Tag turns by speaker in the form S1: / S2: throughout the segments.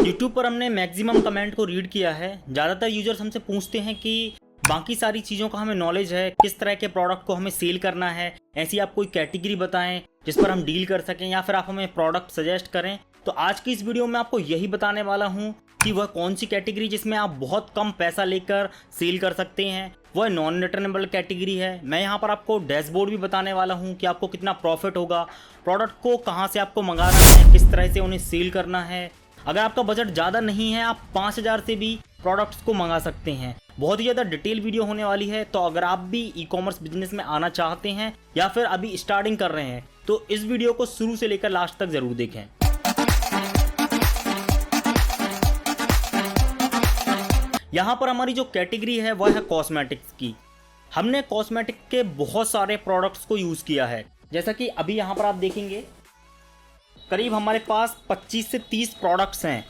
S1: YouTube पर हमने maximum comment को रीड किया है। ज़्यादातर यूजर्स हमसे पूछते हैं कि बाकी सारी चीज़ों का हमें नॉलेज है, किस तरह के प्रोडक्ट को हमें सेल करना है, ऐसी आप कोई कैटेगरी बताएं जिस पर हम डील कर सकें, या फिर आप हमें प्रोडक्ट सजेस्ट करें। तो आज की इस वीडियो में आपको यही बताने वाला हूं कि वह कौन सी कैटेगरी जिसमें आप बहुत कम पैसा लेकर सेल कर सकते हैं, वह नॉन रिटर्नेबल कैटेगरी है। मैं यहाँ पर आपको डैशबोर्ड भी बताने वाला हूँ कि आपको कितना प्रॉफिट होगा, प्रोडक्ट को कहाँ से आपको मंगाना है, किस तरह से उन्हें सेल करना है। अगर आपका बजट ज़्यादा नहीं है, आप 5000 से भी प्रोडक्ट्स को मंगा सकते हैं। बहुत ही ज़्यादा डिटेल वीडियो होने वाली है। तो अगर आप भी ई कॉमर्स बिजनेस में आना चाहते हैं या फिर अभी स्टार्टिंग कर रहे हैं तो इस वीडियो को शुरू से लेकर लास्ट तक ज़रूर देखें। यहाँ पर हमारी जो कैटेगरी है वह है कॉस्मेटिक्स की। हमने कॉस्मेटिक के बहुत सारे प्रोडक्ट्स को यूज़ किया है। जैसा कि अभी यहाँ पर आप देखेंगे करीब हमारे पास 25 से 30 प्रोडक्ट्स हैं,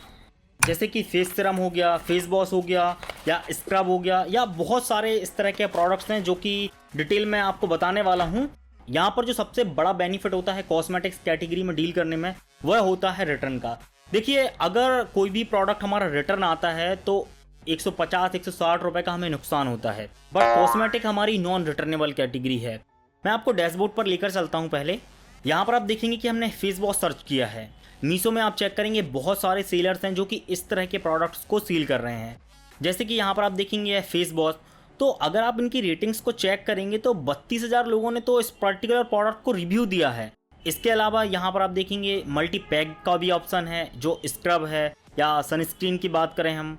S1: जैसे कि फेस सीरम हो गया, फेस वॉश हो गया, या स्क्रब हो गया, या बहुत सारे इस तरह के प्रोडक्ट्स हैं जो कि डिटेल में आपको बताने वाला हूं। यहाँ पर जो सबसे बड़ा बेनिफिट होता है कॉस्मेटिक्स कैटेगरी में डील करने में वह होता है रिटर्न का। देखिए, अगर कोई भी प्रोडक्ट हमारा रिटर्न आता है तो 150-160 रुपये का हमें नुकसान होता है, बट कॉस्मेटिक हमारी नॉन रिटर्नेबल कैटेगरी है। मैं आपको डैशबोर्ड पर लेकर चलता हूँ। पहले यहाँ पर आप देखेंगे कि हमने फेस वॉश सर्च किया है। मीशो में आप चेक करेंगे बहुत सारे सेलर्स हैं जो कि इस तरह के प्रोडक्ट्स को सेल कर रहे हैं। जैसे कि यहाँ पर आप देखेंगे फेस वॉश, तो अगर आप इनकी रेटिंग्स को चेक करेंगे तो 32,000 लोगों ने तो इस पर्टिकुलर प्रोडक्ट को रिव्यू दिया है। इसके अलावा यहाँ पर आप देखेंगे मल्टी पैक का भी ऑप्शन है, जो स्क्रब है या सनस्क्रीन की बात करें हम।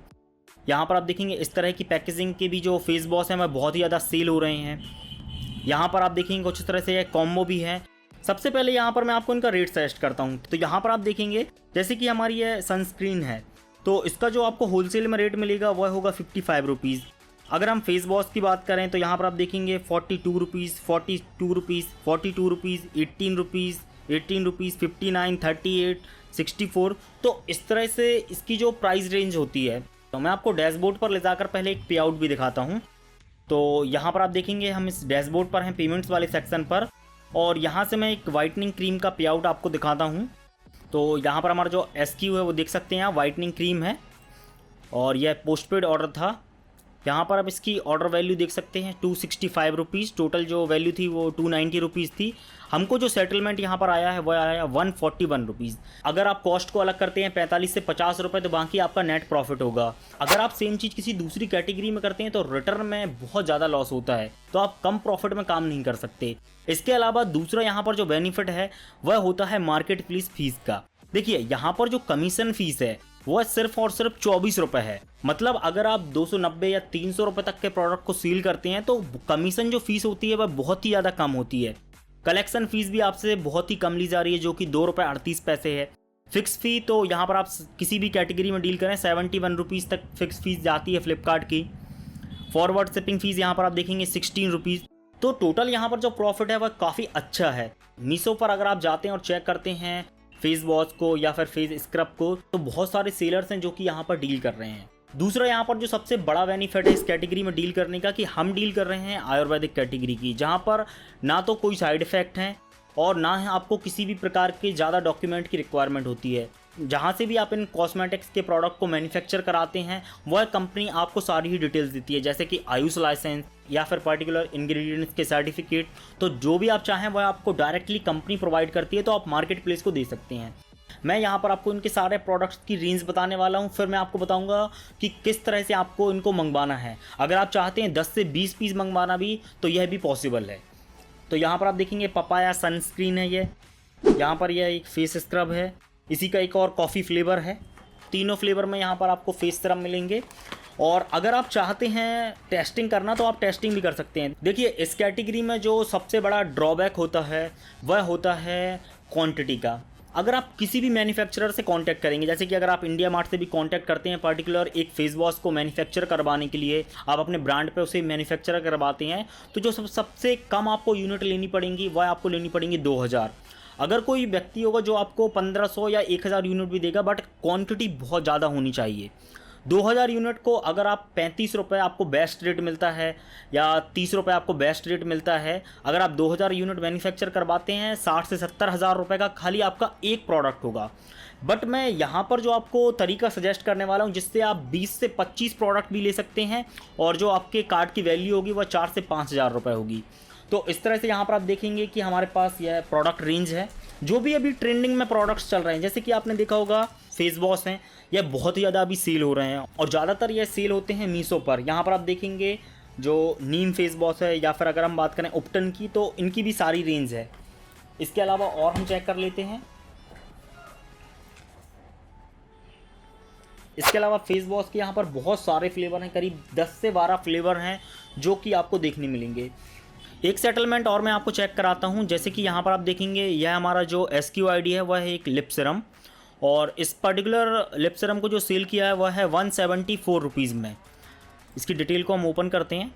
S1: यहाँ पर आप देखेंगे इस तरह की पैकेजिंग के भी जो फेस वॉश हैं वह बहुत ही ज़्यादा सेल हो रहे हैं। यहाँ पर आप देखेंगे कुछ इस तरह से कॉम्बो भी है। सबसे पहले यहाँ पर मैं आपको इनका रेट सजेस्ट करता हूँ। तो यहाँ पर आप देखेंगे जैसे कि हमारी ये सनस्क्रीन है, तो इसका जो आपको होलसेल में रेट मिलेगा वह होगा 55 रुपीज़। अगर हम फेस वॉश की बात करें तो यहाँ पर आप देखेंगे 42 rupees, 42 rupees, 42 rupees, 18 rupees, 18 rupees, 59, 38, 64। तो इस तरह से इसकी जो प्राइस रेंज होती है। तो मैं आपको डैशबोर्ड पर ले जाकर पहले एक पे आउट भी दिखाता हूँ। तो यहाँ पर आप देखेंगे हम इस डैशबोर्ड पर हैं पेमेंट्स वाले सेक्शन पर, और यहाँ से मैं एक वाइटनिंग क्रीम का पे आउट आपको दिखाता हूँ। तो यहाँ पर हमारा जो SKU है वो देख सकते हैं आप, वाइटनिंग क्रीम है और यह पोस्टपेड ऑर्डर था। यहाँ पर आप इसकी ऑर्डर वैल्यू देख सकते हैं 265 रुपीज़। टोटल जो वैल्यू थी वो 290 रुपीज़ थी। हमको जो सेटलमेंट यहाँ पर आया है वह आया 141 रुपीज़। अगर आप कॉस्ट को अलग करते हैं 45 से 50 रुपये तो बाकी आपका नेट प्रॉफिट होगा। अगर आप सेम चीज़ किसी दूसरी कैटेगरी में करते हैं तो रिटर्न में बहुत ज़्यादा लॉस होता है, तो आप कम प्रॉफिट में काम नहीं कर सकते। इसके अलावा दूसरा यहाँ पर जो बेनिफिट है वह होता है मार्केट प्लेस फीस का। देखिए, यहाँ पर जो कमीशन फीस है वह सिर्फ और सिर्फ 24 रुपये है। मतलब अगर आप 290 या 300 रुपये तक के प्रोडक्ट को सील करते हैं तो कमीशन जो फीस होती है वह बहुत ही ज़्यादा कम होती है। कलेक्शन फीस भी आपसे बहुत ही कम ली जा रही है, जो कि 2 रुपये 38 पैसे है। फिक्स फी तो यहाँ पर आप किसी भी कैटेगरी में डील करें 71 रुपीज़ तक फिक्स फीस जाती है फ्लिपकार्ट की। फॉरवर्ड शिपिंग फीस यहाँ पर आप देखेंगे 16 रुपीज़। तो टोटल यहाँ पर जो प्रॉफिट है वह काफ़ी अच्छा है। मीशो पर अगर आप जाते हैं और चेक करते हैं फेस वॉश को या फिर फेस स्क्रब को, तो बहुत सारे सेलर्स हैं जो कि यहाँ पर डील कर रहे हैं। दूसरा यहाँ पर जो सबसे बड़ा बेनिफिट है इस कैटेगरी में डील करने का, कि हम डील कर रहे हैं आयुर्वेदिक कैटेगरी की, जहाँ पर ना तो कोई साइड इफ़ेक्ट हैं और ना ही आपको किसी भी प्रकार के ज़्यादा डॉक्यूमेंट की रिक्वायरमेंट होती है। जहाँ से भी आप इन कॉस्मेटिक्स के प्रोडक्ट को मैन्युफैक्चर कराते हैं वह कंपनी आपको सारी ही डिटेल्स देती है, जैसे कि आयुष लाइसेंस या फिर पर्टिकुलर इंग्रेडिएंट्स के सर्टिफिकेट। तो जो भी आप चाहें वह आपको डायरेक्टली कंपनी प्रोवाइड करती है, तो आप मार्केट प्लेस को दे सकते हैं। मैं यहाँ पर आपको इनके सारे प्रोडक्ट्स की रेंज बताने वाला हूँ, फिर मैं आपको बताऊँगा कि किस तरह से आपको इनको मंगवाना है। अगर आप चाहते हैं 10 से 20 पीस मंगवाना भी तो यह भी पॉसिबल है। तो यहाँ पर आप देखेंगे पपाया सनस्क्रीन है ये, यहाँ पर यह एक फेस स्क्रब है, इसी का एक और कॉफ़ी फ्लेवर है। तीनों फ्लेवर में यहाँ पर आपको फेस सीरम मिलेंगे। और अगर आप चाहते हैं टेस्टिंग करना तो आप टेस्टिंग भी कर सकते हैं। देखिए, इस कैटेगरी में जो सबसे बड़ा ड्रॉबैक होता है वह होता है क्वांटिटी का। अगर आप किसी भी मैन्युफैक्चरर से कांटेक्ट करेंगे, जैसे कि अगर आप इंडिया मार्ट से भी कांटेक्ट करते हैं पर्टिकुलर एक फेस वॉश को मैन्युफैक्चर करवाने के लिए, आप अपने ब्रांड पे उसे मैन्युफैक्चर करवाते हैं, तो जो सबसे कम आपको यूनिट लेनी पड़ेंगी वह आपको लेनी पड़ेंगी 2000। अगर कोई व्यक्ति होगा जो आपको 1500 या 1000 यूनिट भी देगा, बट क्वांटिटी बहुत ज़्यादा होनी चाहिए। 2000 यूनिट को अगर आप 35 रुपये आपको बेस्ट रेट मिलता है या 30 रुपये आपको बेस्ट रेट मिलता है, अगर आप 2000 यूनिट मैन्युफैक्चर करवाते हैं 60 से 70 हज़ार रुपये का खाली आपका एक प्रोडक्ट होगा। बट मैं यहाँ पर जो आपको तरीका सजेस्ट करने वाला हूँ जिससे आप 20 से 25 प्रोडक्ट भी ले सकते हैं और जो आपके कार्ड की वैल्यू होगी वह 4 से 5 हज़ार रुपये होगी। तो इस तरह से यहाँ पर आप देखेंगे कि हमारे पास यह प्रोडक्ट रेंज है। जो भी अभी ट्रेंडिंग में प्रोडक्ट्स चल रहे हैं, जैसे कि आपने देखा होगा फेस वॉश हैं, यह बहुत ही ज़्यादा अभी सेल हो रहे हैं और ज़्यादातर यह सेल होते हैं मीशो पर। यहाँ पर आप देखेंगे जो नीम फेस वॉश है या फिर अगर हम बात करें उपटन की, तो इनकी भी सारी रेंज है। इसके अलावा और हम चेक कर लेते हैं। इसके अलावा फेस वॉश के यहाँ पर बहुत सारे फ्लेवर हैं, करीब 10 से 12 फ्लेवर हैं जो कि आपको देखने मिलेंगे। एक सेटलमेंट और मैं आपको चेक कराता हूँ। जैसे कि यहाँ पर आप देखेंगे यह हमारा जो SQID है वह है एक लिप सीरम और इस पर्टिकुलर लिप सीरम को जो सेल किया है वह है 174 रुपीज़ में। इसकी डिटेल को हम ओपन करते हैं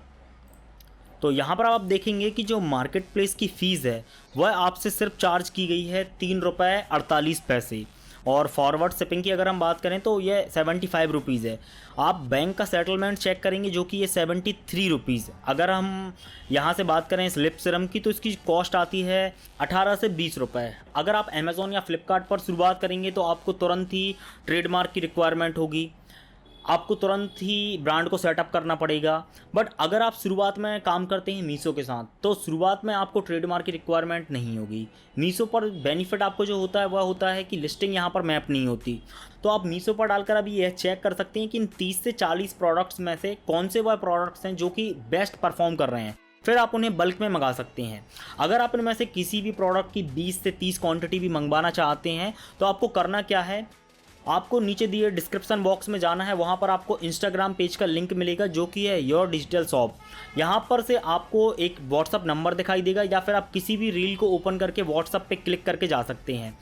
S1: तो यहाँ पर आप देखेंगे कि जो मार्केट प्लेस की फ़ीस है वह आपसे सिर्फ चार्ज की गई है 3 रुपये 48 पैसे और फॉरवर्ड शिपिंग की अगर हम बात करें तो ये 75 रुपीज़ है। आप बैंक का सेटलमेंट चेक करेंगे जो कि ये 73 रुपीज़। अगर हम यहाँ से बात करें इस लिप सीरम की तो इसकी कॉस्ट आती है 18 से 20 रुपये। अगर आप अमेज़ॉन या फ्लिपकार्ट पर शुरुआत करेंगे तो आपको तुरंत ही ट्रेडमार्क की रिक्वायरमेंट होगी, आपको तुरंत ही ब्रांड को सेटअप करना पड़ेगा। बट अगर आप शुरुआत में काम करते हैं मीशो के साथ तो शुरुआत में आपको ट्रेडमार्क की रिक्वायरमेंट नहीं होगी। मीशो पर बेनिफिट आपको जो होता है वह होता है कि लिस्टिंग यहाँ पर मैप नहीं होती। तो आप मीशो पर डालकर अभी यह चेक कर सकते हैं कि इन 30 से 40 प्रोडक्ट्स में से कौन से वह प्रोडक्ट्स हैं जो कि बेस्ट परफॉर्म कर रहे हैं, फिर आप उन्हें बल्क में मंगा सकते हैं। अगर आप इनमें से किसी भी प्रोडक्ट की 20 से 30 क्वांटिटी भी मंगवाना चाहते हैं तो आपको करना क्या है, आपको नीचे दिए डिस्क्रिप्शन बॉक्स में जाना है। वहाँ पर आपको इंस्टाग्राम पेज का लिंक मिलेगा जो कि है योर डिजिटल शॉप। यहाँ पर से आपको एक व्हाट्सअप नंबर दिखाई देगा या फिर आप किसी भी रील को ओपन करके व्हाट्सअप पे क्लिक करके जा सकते हैं।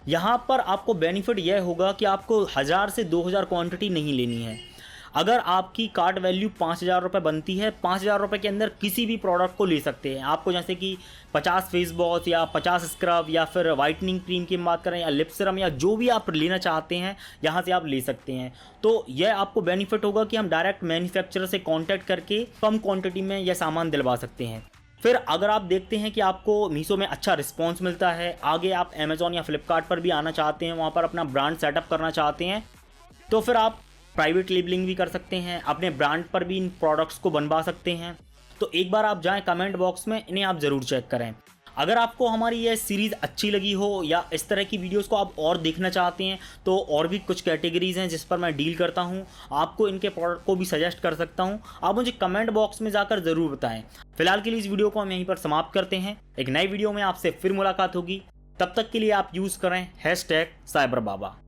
S1: यहाँ पर आपको बेनिफिट यह होगा कि आपको 1000 से 2000 क्वांटिटी नहीं लेनी है। अगर आपकी कार्ट वैल्यू 5000 रुपये बनती है, 5000 रुपये के अंदर किसी भी प्रोडक्ट को ले सकते हैं। आपको जैसे कि 50 फेस वॉश या 50 स्क्रब या फिर वाइटनिंग क्रीम की बात करें या लिप सीरम या जो भी आप लेना चाहते हैं यहाँ से आप ले सकते हैं। तो यह आपको बेनिफिट होगा कि हम डायरेक्ट मैन्युफैक्चरर से कॉन्टैक्ट करके कम क्वान्टिटी में यह सामान दिलवा सकते हैं। फिर अगर आप देखते हैं कि आपको मीशो में अच्छा रिस्पॉन्स मिलता है, आगे आप अमेज़ॉन या फ्लिपकार्ट पर भी आना चाहते हैं, वहाँ पर अपना ब्रांड सेटअप करना चाहते हैं, तो फिर आप प्राइवेट लेबलिंग भी कर सकते हैं, अपने ब्रांड पर भी इन प्रोडक्ट्स को बनवा सकते हैं। तो एक बार आप जाएं कमेंट बॉक्स में, इन्हें आप ज़रूर चेक करें। अगर आपको हमारी यह सीरीज़ अच्छी लगी हो या इस तरह की वीडियोस को आप और देखना चाहते हैं तो और भी कुछ कैटेगरीज़ हैं जिस पर मैं डील करता हूं, आपको इनके प्रोडक्ट को भी सजेस्ट कर सकता हूं। आप मुझे कमेंट बॉक्स में जाकर ज़रूर बताएं। फिलहाल के लिए इस वीडियो को हम यहीं पर समाप्त करते हैं। एक नई वीडियो में आपसे फिर मुलाकात होगी। तब तक के लिए आप यूज़ करें #cyberBaba।